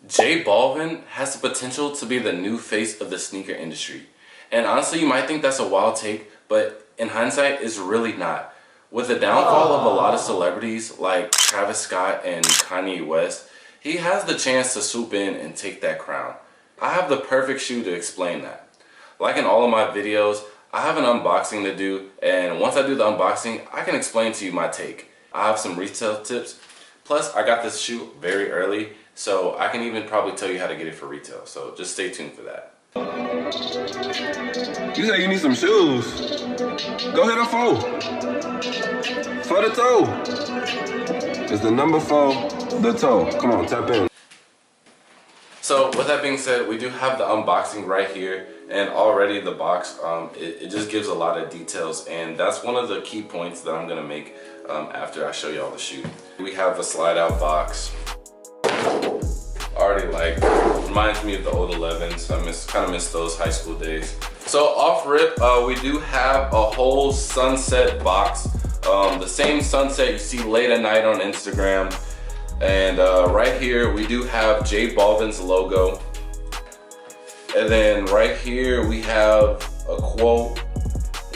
J Balvin has the potential to be the new face of the sneaker industry. And honestly, you might think that's a wild take, but in hindsight, it's really not. With the downfall of a lot of celebrities like Travis Scott and Kanye West, he has the chance to swoop in and take that crown. I have the perfect shoe to explain that. Like in all of my videos, I have an unboxing to do, and once I do the unboxing, I can explain to you my take. I have some retail tips, plus I got this shoe very early, so I can even probably tell you how to get it for retail, so just stay tuned for that. You say you need some shoes. Go hit a 4. For the toe. It's the number 4, the toe. Come on, tap in. So with that being said, we do have the unboxing right here, and already the box, it just gives a lot of details, and that's one of the key points that I'm gonna make after I show y'all the shoe. We have a slide out box. Already reminds me of the old 11s. I kind of miss those high school days. So off rip, we do have a whole sunset box. The same sunset you see late at night on Instagram. And right here we do have J Balvin's logo. And then right here we have a quote,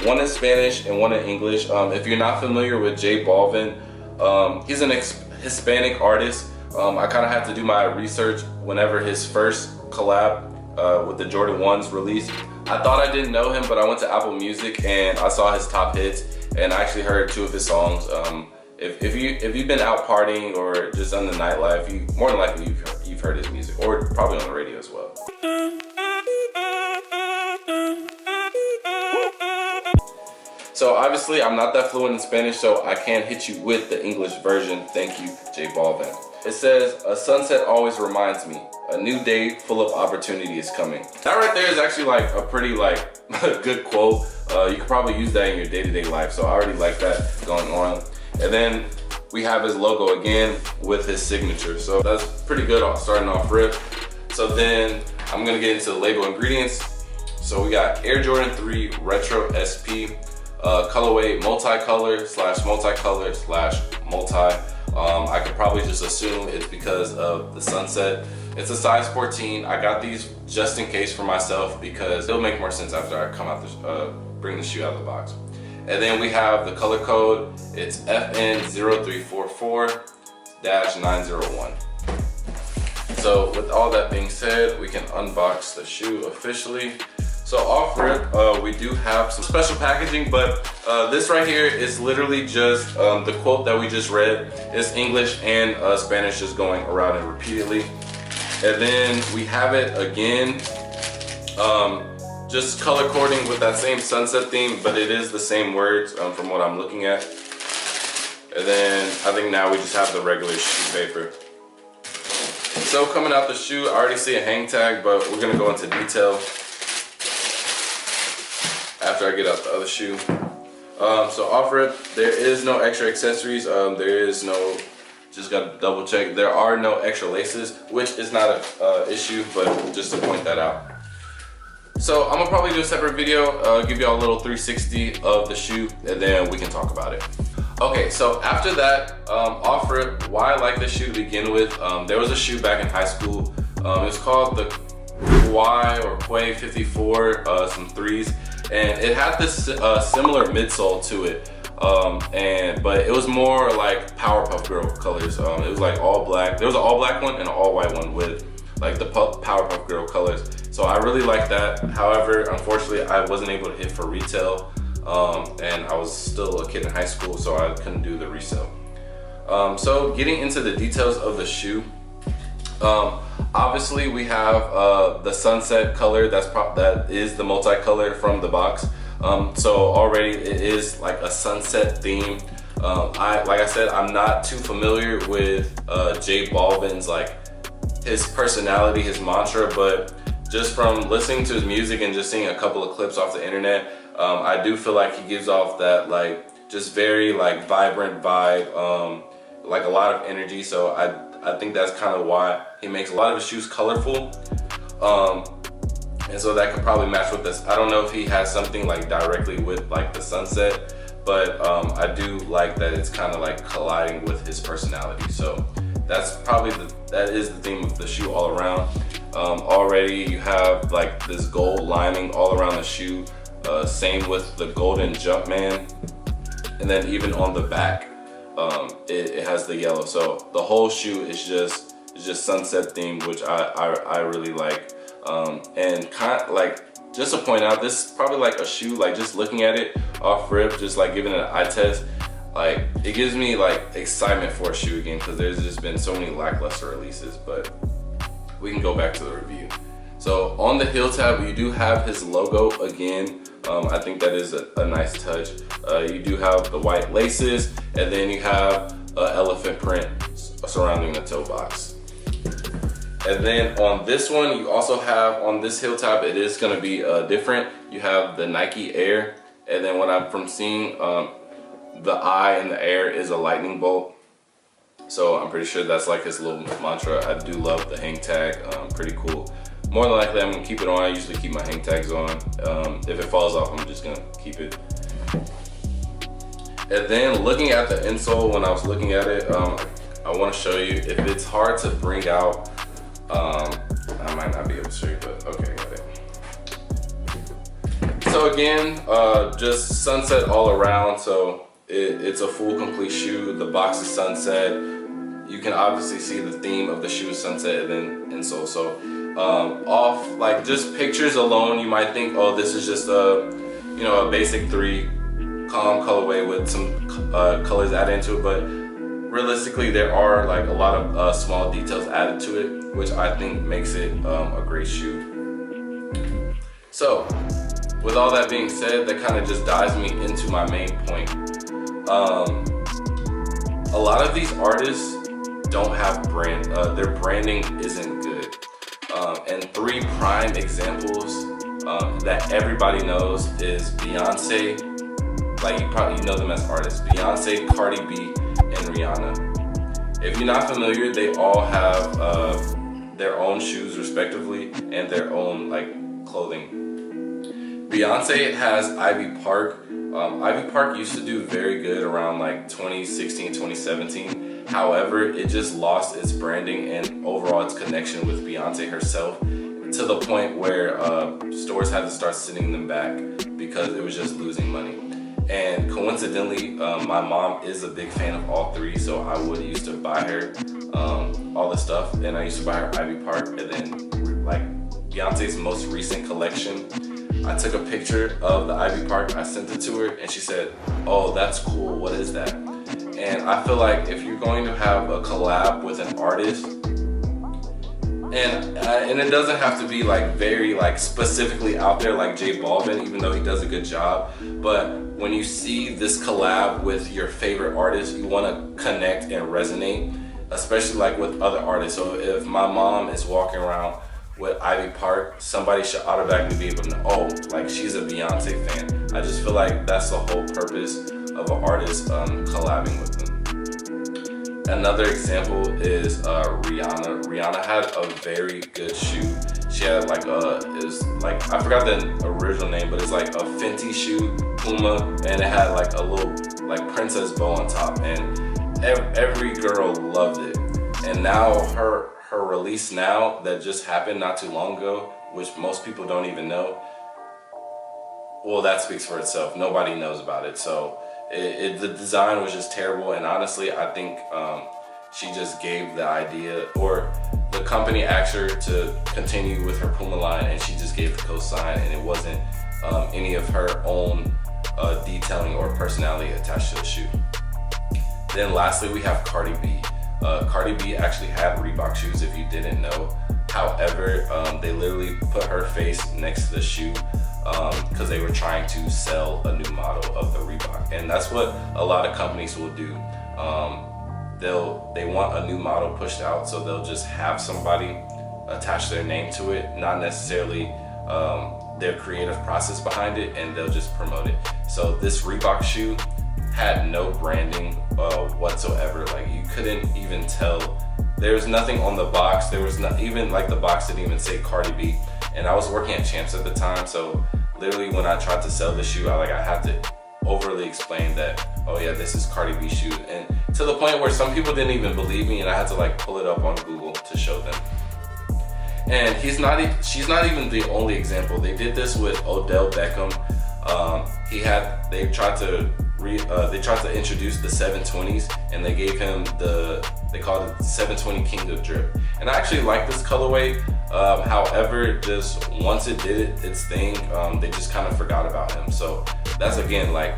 one in Spanish and one in English. If you're not familiar with J Balvin, he's an Hispanic artist. I kind of had to do my research whenever his first collab with the Jordan 1s released. I thought I didn't know him, but I went to Apple Music and I saw his top hits, and I actually heard 2 of his songs. If you've been out partying or just on the nightlife, you more than likely you've heard his music, or probably on the radio as well. So obviously I'm not that fluent in Spanish, so I can't hit you with the English version. Thank you, J Balvin. It says, "A sunset always reminds me, a new day full of opportunity is coming." That right there is actually a pretty good quote. You could probably use that in your day-to-day life, so I already like that going on. And then we have his logo again with his signature, so that's pretty good starting off rip. So then I'm gonna get into the label ingredients. So we got Air Jordan 3 Retro SP, colorway multicolor / multi. I could probably just assume it's because of the sunset. It's a size 14. I got these just in case for myself because it'll make more sense after I come out bring the shoe out of the box. And then we have the color code. It's FN0344-901. So with all that being said, we can unbox the shoe officially. So off rip, we do have some special packaging, but this right here is literally just the quote that we just read. It's English and Spanish just going around it repeatedly. And then we have it again, just color coding with that same sunset theme, but it is the same words from what I'm looking at. And then I think now we just have the regular shoe paper. So coming out the shoe, I already see a hang tag, but we're gonna go into detail after I get out the other shoe. So off rip, there is no extra accessories. There is no, just gotta double check. There are no extra laces, which is not an issue, but just to point that out. So I'm gonna probably do a separate video, give y'all a little 360 of the shoe, and then we can talk about it. Okay, so after that, off rip, why I like this shoe to begin with, there was a shoe back in high school. It was called the Quay 54, some 3s. And it had this similar midsole to it, but it was more like Powerpuff Girl colors. It was like all black. There was an all black one and an all white one with like the Powerpuff Girl colors. So I really like that. However, unfortunately, I wasn't able to hit for retail, and I was still a kid in high school, so I couldn't do the resale. So getting into the details of the shoe. Obviously we have the sunset color that is the multicolor from the box. So already it is like a sunset theme. Like I said, I'm not too familiar with J Balvin's his personality, his mantra, but just from listening to his music and just seeing a couple of clips off the internet, I do feel like he gives off that just very vibrant vibe, a lot of energy. So I think that's kind of why he makes a lot of his shoes colorful. And so that could probably match with this. I don't know if he has something directly with the sunset, but I do like that it's kind of colliding with his personality. So that is the theme of the shoe all around. Already you have like this gold lining all around the shoe. Same with the golden Jumpman, and then even on the back, it has the yellow. So the whole shoe is just sunset themed, which I really like. And kind of like, just to point out, this is probably like a shoe, like just looking at it off rip, just like giving it an eye test, like it gives me like excitement for a shoe again, because there's just been so many lackluster releases. But we can go back to the review. So on the heel tab, you do have his logo again. I think that is a nice touch. You do have the white laces, and then you have an elephant print surrounding the toe box. And then on this one, you also have, on this heel tab, it is going to be different. You have the Nike Air, and then what I'm from seeing, the eye in the air is a lightning bolt. So I'm pretty sure that's like his little mantra. I do love the hang tag, pretty cool. More than likely I'm gonna keep it on. I usually keep my hang tags on. If it falls off, I'm just gonna keep it. And then looking at the insole, when I was looking at it, I wanna show you, if it's hard to bring out, I might not be able to show you, but okay, got it. So again, just sunset all around. So it's a full complete shoe. The box is sunset. You can obviously see the theme of the shoe is sunset, and then insole. So off like just pictures alone, you might think, oh, this is just a basic 3 calm colorway with some colors added into it. But realistically, there are like a lot of small details added to it, which I think makes it a great shoe. So with all that being said, that kind of just dives me into my main point. A lot of these artists don't have brand, their branding isn't good. And 3 prime examples that everybody knows is Beyonce, like you know them as artists, Beyonce, Cardi B, and Rihanna. If you're not familiar, they all have their own shoes respectively and their own like clothing. Beyonce has Ivy Park. Ivy Park used to do very good around like 2016, 2017. However, it just lost its branding and overall its connection with Beyonce herself, to the point where stores had to start sending them back because it was just losing money. And coincidentally, my mom is a big fan of all 3, so I would used to buy her all the stuff, and I used to buy her Ivy Park. And then like Beyonce's most recent collection, I took a picture of the Ivy Park, I sent it to her, and she said, oh, that's cool, what is that? And I feel like if you're going to have a collab with an artist, and it doesn't have to be like very like specifically out there like J Balvin, even though he does a good job, but when you see this collab with your favorite artist, you want to connect and resonate, especially like with other artists. So if my mom is walking around with Ivy Park, somebody should automatically be able to know, oh, like she's a Beyonce fan. I just feel like that's the whole purpose of an artist collabing with them. Another example is Rihanna. Rihanna had a very good shoe. She had like I forgot the original name, but it's like a Fenty shoe, Puma, and it had like a little like princess bow on top, and every girl loved it. And now her release now that just happened not too long ago, which most people don't even know, well, that speaks for itself. Nobody knows about it. So the design was just terrible, and honestly I think she just gave the idea, or the company asked her to continue with her Puma line, and she just gave the co-sign, and it wasn't any of her own detailing or personality attached to the shoe. Then lastly, we have Cardi B. Cardi B actually had Reebok shoes, if you didn't know. However, they literally put her face next to the shoe because they were trying to sell a new model of the Reebok. And that's what a lot of companies will do. They want a new model pushed out, so they'll just have somebody attach their name to it, not necessarily their creative process behind it, and they'll just promote it. So this Reebok shoe had no branding whatsoever. Like, you couldn't even tell. There was nothing on the box. There was not even, like, the box didn't even say Cardi B. And I was working at Champs at the time, so literally when I tried to sell the shoe, I had to overly explain that, oh yeah, this is Cardi B shoe, and to the point where some people didn't even believe me, and I had to like pull it up on Google to show them. And she's not even the only example. They did this with Odell Beckham. They tried to introduce the 720s, and they gave him they called it 720 King of Drip. And I actually like this colorway. However, just once it did its thing, they just kind of forgot about him. So that's again like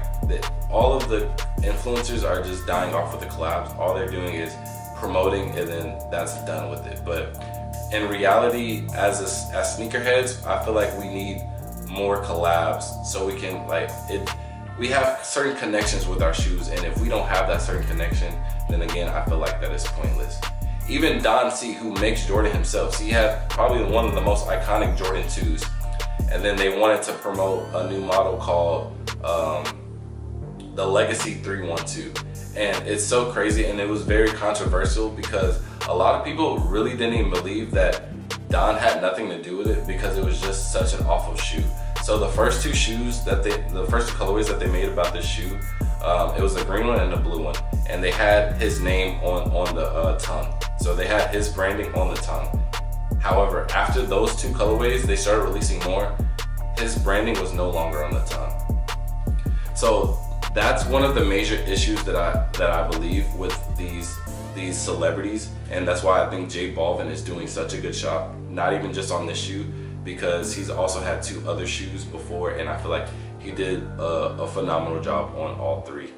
all of the influencers are just dying off with the collabs. All they're doing is promoting, and then that's done with it. But in reality, as sneakerheads, I feel like we need more collabs so we can we have certain connections with our shoes, and if we don't have that certain connection, then again, I feel like that is pointless. Even Don C, who makes Jordan himself, he had probably one of the most iconic Jordan 2s, and then they wanted to promote a new model called the Legacy 312, and it's so crazy, and it was very controversial because a lot of people really didn't even believe that Don had nothing to do with it because it was just such an awful shoe. So the first two colorways that they made about this shoe, it was the green one and the blue one, and they had his name on the tongue. So they had his branding on the tongue. However, after those two colorways, they started releasing more. His branding was no longer on the tongue. So that's one of the major issues that I believe with these celebrities, and that's why I think J Balvin is doing such a good job. Not even just on this shoe, because he's also had two other shoes before, and I feel like he did a phenomenal job on all three.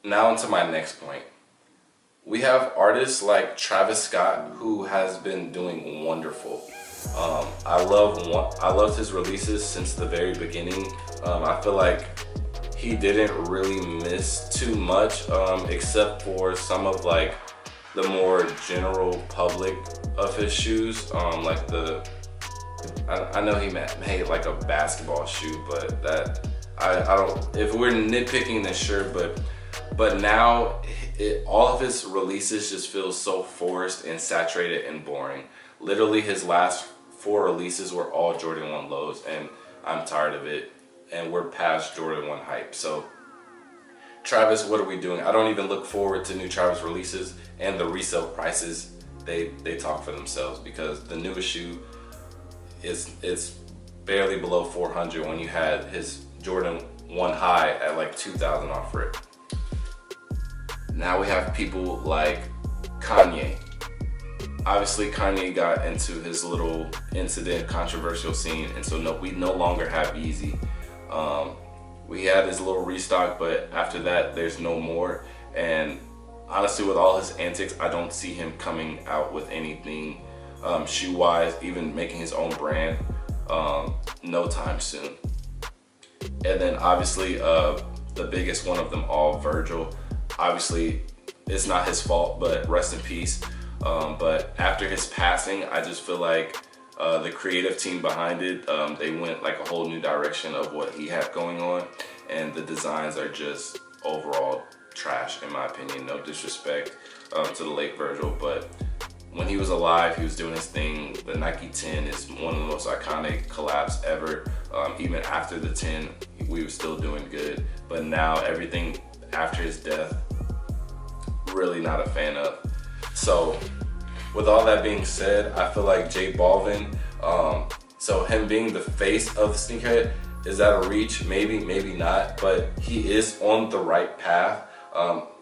Now into my next point. We have artists like Travis Scott, who has been doing wonderful. I loved his releases since the very beginning. I feel like he didn't really miss too much, except for some of like the more general public of his shoes. Like I know he made like a basketball shoe, but that I don't. If we're nitpicking, then sure, but now all of his releases just feel so forced and saturated and boring. Literally, his last 4 releases were all Jordan 1 lows, and I'm tired of it. And we're past Jordan 1 hype. So Travis, what are we doing? I don't even look forward to new Travis releases, and the resale prices, they talk for themselves, because the newest shoe is barely below 400 when you had his Jordan 1 high at like 2,000 off rip. Now we have people like Kanye. Obviously, Kanye got into his little incident, controversial scene, and so we no longer have Yeezy. We had his little restock, but after that, there's no more. And honestly, with all his antics, I don't see him coming out with anything shoe-wise, even making his own brand, no time soon. And then obviously, the biggest one of them all, Virgil. Obviously, it's not his fault, but rest in peace. But after his passing, I just feel like the creative team behind it, they went like a whole new direction of what he had going on, and the designs are just overall trash in my opinion. No disrespect to the late Virgil, but when he was alive, he was doing his thing. The Nike 10 is one of the most iconic collabs ever. Even after the 10, we were still doing good, but now everything after his death, really not a fan of. So with all that being said, I feel like J Balvin, so him being the face of the sneakerhead, is that a reach? Maybe, maybe not, but he is on the right path.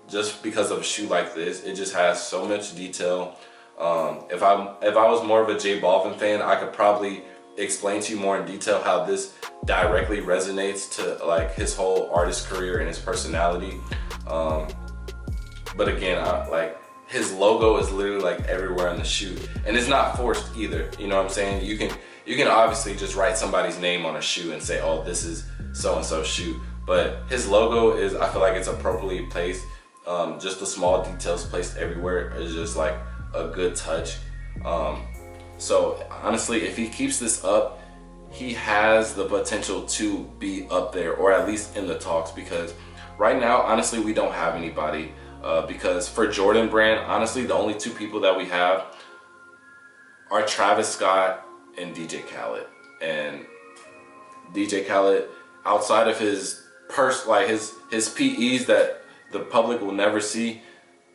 Just because of a shoe like this, it just has so much detail. If I was more of a J Balvin fan, I could probably explain to you more in detail how this directly resonates to like his whole artist career and his personality. But again, his logo is literally like everywhere on the shoe, and it's not forced either. You know what I'm saying? You can obviously just write somebody's name on a shoe and say, oh, this is so and so shoe. But his logo is, I feel like it's appropriately placed. Just the small details placed everywhere is just like a good touch. So honestly, if he keeps this up, he has the potential to be up there, or at least in the talks, because right now, honestly, we don't have anybody. Because for Jordan brand, honestly, the only 2 people that we have are Travis Scott and DJ Khaled. And DJ Khaled, outside of his purse, like his PEs that the public will never see,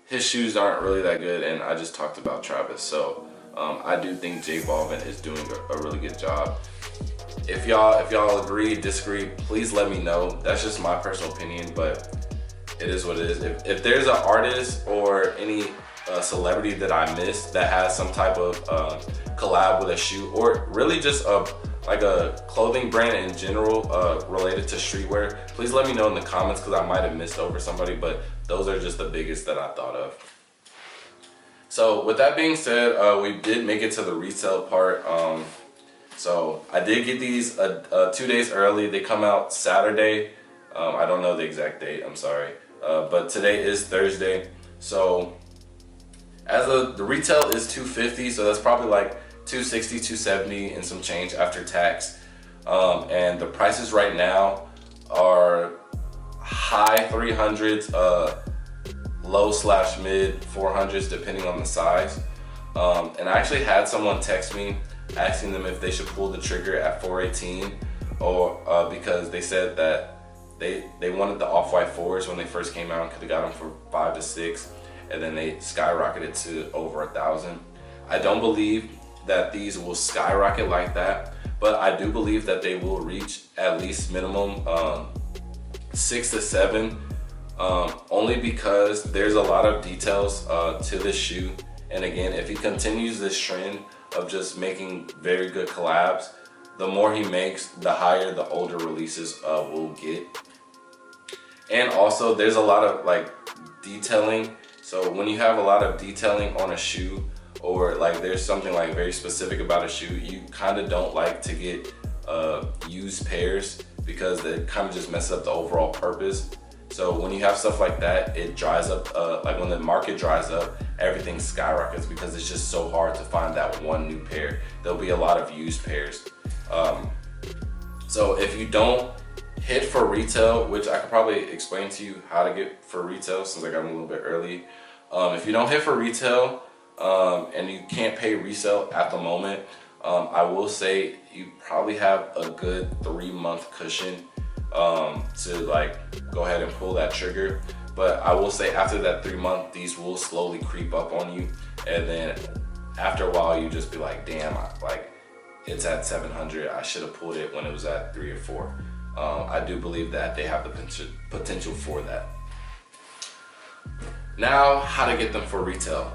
his shoes aren't really that good. And I just talked about Travis, so I do think J Balvin is doing a really good job. If y'all agree, disagree, please let me know. That's just my personal opinion, but it is what it is. If there's an artist or any celebrity that I missed that has some type of collab with a shoe, or really just like a clothing brand in general related to streetwear, please let me know in the comments, because I might have missed over somebody, but those are just the biggest that I thought of. So with that being said, we did make it to the resale part. So I did get these 2 days early. They come out Saturday. I don't know the exact date, I'm sorry. But today is Thursday. So as the retail is $250, so that's probably like $260, $270 and some change after tax. And the prices right now are high 300s, low/mid 400s depending on the size. And I actually had someone text me asking them if they should pull the trigger at 418, or because they said that they wanted the off-white 4s when they first came out and could have got them for 5 to 6, and then they skyrocketed to over 1,000. I don't believe that these will skyrocket like that, but I do believe that they will reach at least minimum 6 to 7, only because there's a lot of details to this shoe. And again, if he continues this trend of just making very good collabs, the more he makes, the higher the older releases will get. And also there's a lot of like detailing. So when you have a lot of detailing on a shoe, or like there's something like very specific about a shoe, you kind of don't like to get used pairs, because it kind of just messes up the overall purpose. So when you have stuff like that, it dries up, like when the market dries up, everything skyrockets, because it's just so hard to find that one new pair. There'll be a lot of used pairs. So if you don't hit for retail, which I could probably explain to you how to get for retail since I got them a little bit early. If you don't hit for retail and you can't pay resale at the moment, I will say you probably have a good 3-month cushion to like go ahead and pull that trigger. But I will say after that 3 month, these will slowly creep up on you, and then after a while you just be like, damn, like it's at 700, I should have pulled it when it was at 3 or 4. I do believe that they have the potential for that. Now, how to get them for retail.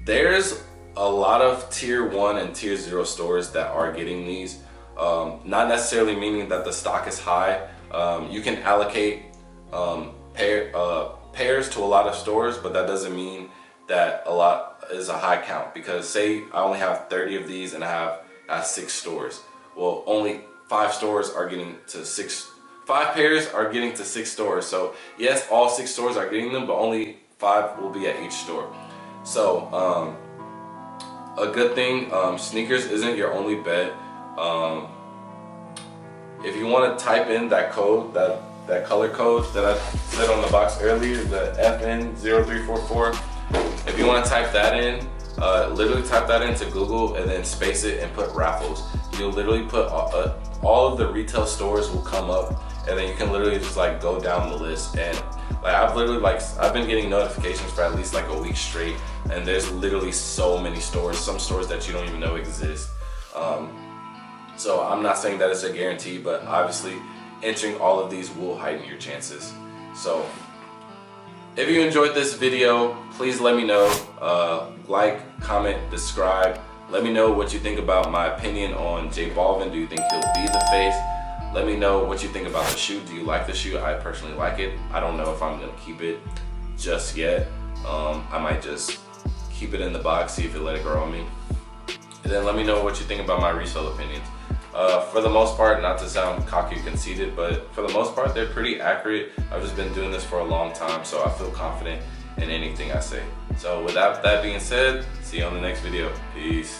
There's a lot of tier 1 and tier 0 stores that are getting these. Not necessarily meaning that the stock is high. You can allocate pairs to a lot of stores, but that doesn't mean that a lot is a high count. Because say I only have 30 of these and I have 6 stores. Well, only 5 stores are getting to 5 pairs are getting to 6 stores. So yes, all 6 stores are getting them, but only 5 will be at each store. So a good thing, sneakers isn't your only bet. If you want to type in that code, that color code that I said on the box earlier, the FN0344, if you want to type that in, literally type that into Google and then space it and put raffles. You'll literally put all of the retail stores will come up, and then you can literally just like go down the list. And like I've been getting notifications for at least like a week straight, and there's literally so many stores, some stores that you don't even know exist. So I'm not saying that it's a guarantee, but obviously entering all of these will heighten your chances. So if you enjoyed this video, please let me know. Like, comment, subscribe. Let me know what you think about my opinion on J Balvin. Do you think he'll be the face? Let me know what you think about the shoe. Do you like the shoe? I personally like it. I don't know if I'm gonna keep it just yet. I might just keep it in the box, see if it let it grow on me. And then let me know what you think about my resale opinions. For the most part, not to sound cocky or conceited, but for the most part, they're pretty accurate. I've just been doing this for a long time, so I feel confident in anything I say. So with that being said, see you on the next video. Peace.